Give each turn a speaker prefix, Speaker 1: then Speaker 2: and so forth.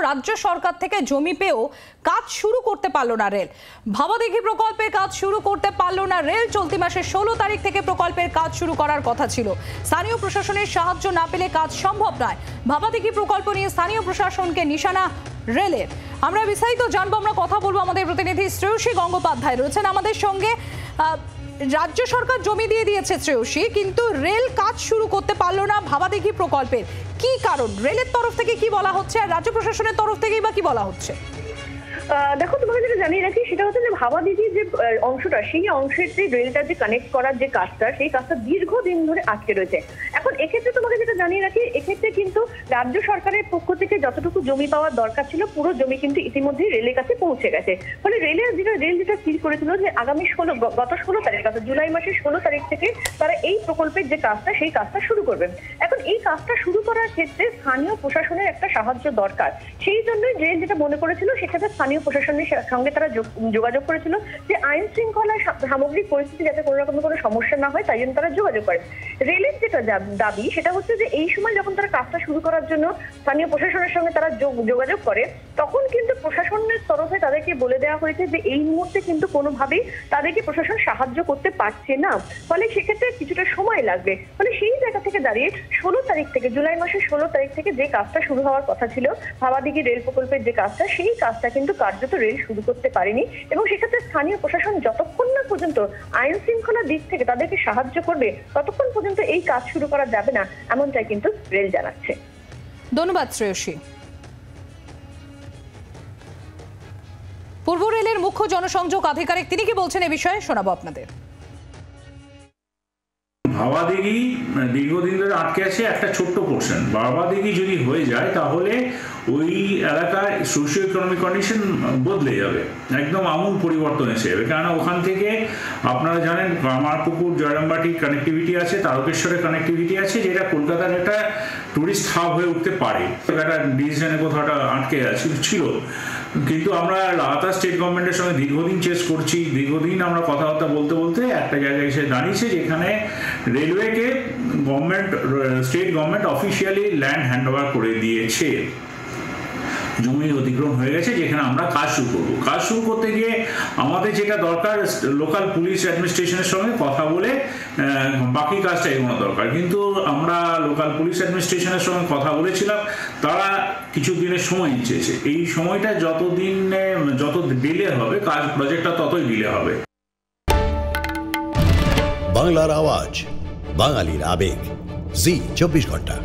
Speaker 1: রাজ্য সরকার থেকে জমি পেয়েও কাজ শুরু করতে পারলো না রেল। ভাবাদিঘি প্রকল্পের কাজ শুরু করতে পারলো না রেল। চলতি মাসের 16 তারিখ থেকে প্রকল্পের কাজ শুরু করার কথা ছিল। স্থানীয় প্রশাসনের সাহায্য না পেলে কাজ সম্ভব নয়। ভাবাদিঘি প্রকল্প নিয়ে স্থানীয় প্রশাসনকে নিশানা রেলের। আমরা বিস্তারিত জানবো, আমরা কথা বলবো। আমাদের প্রতিনিধি শ্রেয়সী গঙ্গোপাধ্যায় রয়েছেন আমাদের সঙ্গে। রাজ্য সরকার জমি দিয়ে দিয়েছে শ্রেয়সী, কিন্তু রেল কাজ শুরু করতে পারলো না ভাবাদিঘি প্রকল্পের। কি কারণ? রেলের তরফ থেকে কি বলা হচ্ছে আর রাজ্য প্রশাসনের তরফ থেকেই বা কি বলা হচ্ছে?
Speaker 2: দেখো, তোমাকে যেটা জানিয়ে রাখি সেটা হচ্ছে যে ভাবাদিঘির যে অংশটা, সেই অংশের যে রেলটা যে কানেক্ট করার যে কাজটা, সেই কাজটা দীর্ঘদিন ধরে আটকে রয়েছে। এখন এক্ষেত্রে তোমাকে যেটা জানিয়ে রাখি, এক্ষেত্রে কিন্তু রাজ্য সরকারের পক্ষ থেকে যতটুকু জমি পাওয়ার দরকার ছিল, পুরো জমি কিন্তু ইতিমধ্যেই রেলের কাছে পৌঁছে গেছে। ফলে রেল যেটা স্থির করেছিল যে আগামী গত 16 তারিখ, জুলাই মাসের 16 তারিখ থেকে তারা এই প্রকল্পের যে কাজটা, সেই কাজটা শুরু করবেন। এখন এই কাজটা শুরু করার ক্ষেত্রে স্থানীয় প্রশাসনের একটা সাহায্য দরকার। সেই জন্যই রেল যেটা মনে করেছিল, সেক্ষেত্রে স্থানীয় প্রশাসনের সঙ্গে তারা যোগাযোগ করেছিল যে আইন শৃঙ্খলা সামগ্রিক পরিস্থিতি যাতে কোনো রকম কোনো সমস্যা না হয়, তাই জন্য তারা যোগাযোগ করে। রেলের যেটা দাবি সেটা হচ্ছে যে এই সময় যখন তারা কাজটা শুরু করার জন্য স্থানীয় প্রশাসনের সঙ্গে তারা যোগাযোগ করে, তখন কিন্তু প্রশাসনের তরফে তাদেরকে বলে দেওয়া হয়েছে যে এই মুহূর্তে কিন্তু কোনোভাবেই তাদেরকে প্রশাসন সাহায্য করতে পারছে না। ফলে সেক্ষেত্রে কিছুটা সময় লাগবে। ফলে সেই জায়গা থেকে দাঁড়িয়ে 16 তারিখ থেকে, জুলাই মাসের 16 তারিখ থেকে যে কাজটা শুরু হওয়ার কথা ছিল, ভাবাদিঘি রেল প্রকল্পের যে কাজটা, সেই কাজটা কিন্তু কার্যত রেল শুরু করতে পারেনি। এবং সেক্ষেত্রে স্থানীয় প্রশাসন যতক্ষণ না পর্যন্ত আইন শৃঙ্খলার দিক থেকে তাদেরকে সাহায্য করবে, ততক্ষণ পর্যন্ত এই কাজ শুরু করা যাবে না, এমনটাই কিন্তু রেল জানাচ্ছে।
Speaker 1: ধন্যবাদ শ্রেয়সী। পূর্ব রেলের মুখ্য জনসংযোগ আধিকারিক তিনি কি বলছেন এ বিষয়ে শোনাবো আপনাদের।
Speaker 3: ভাবাদিঘি দীর্ঘদিন ধরে আটকে আছে একটা ছোট্ট পোর্শন। ভাবাদিঘি যদি হয়ে যায় তাহলে ওই এলাকায় সোশিও ইকোনমিক কন্ডিশন বদলে যাবে, একদম আমূল পরিবর্তন এসে যাবে। কেননা ওখান থেকে আপনারা জানেন কামারপুকুর, জয়রামবাটি কানেক্টিভিটি আছে, তারকেশ্বরের কানেক্টিভিটি আছে, যেটা কলকাতার একটা টুরিস্ট হাব হয়ে উঠতে পারে। একটা ডিসিশনে কোথাওটা আটকে ছিল, কিন্তু আমরা লাগাতার স্টেট গভর্নমেন্টের সঙ্গে দীর্ঘদিন চেস করছি। দীর্ঘদিন আমরা কথাবার্তা বলতে বলতে একটা জায়গায় এসে দাঁড়িয়েছে যেখানে রেলওয়েকে state government officially land hand over করে দিয়েছে, জমি অধিগ্রহণ হয়ে গেছে, যেখানে আমরা কাজ শুরু করব। কাজ শুরু করতে গিয়ে আমাদের যেটা দরকার, লোকাল পুলিশ অ্যাডমিনিস্ট্রেশনের সঙ্গে কথা বলে বাকি কাজটা এগোনো দরকার। কিন্তু আমরা লোকাল পুলিশ অ্যাডমিনিস্ট্রেশনের সঙ্গে কথা বলেছিলাম, তারা কিছু দিনের সময় চেয়েছে। এই সময়টা যত ডিলে হবে, কাজ প্রজেক্টটা ততই ডিলে হবে।
Speaker 4: বাংলার আওয়াজ, বাঙালির আবেগ, জি 24 ঘন্টা।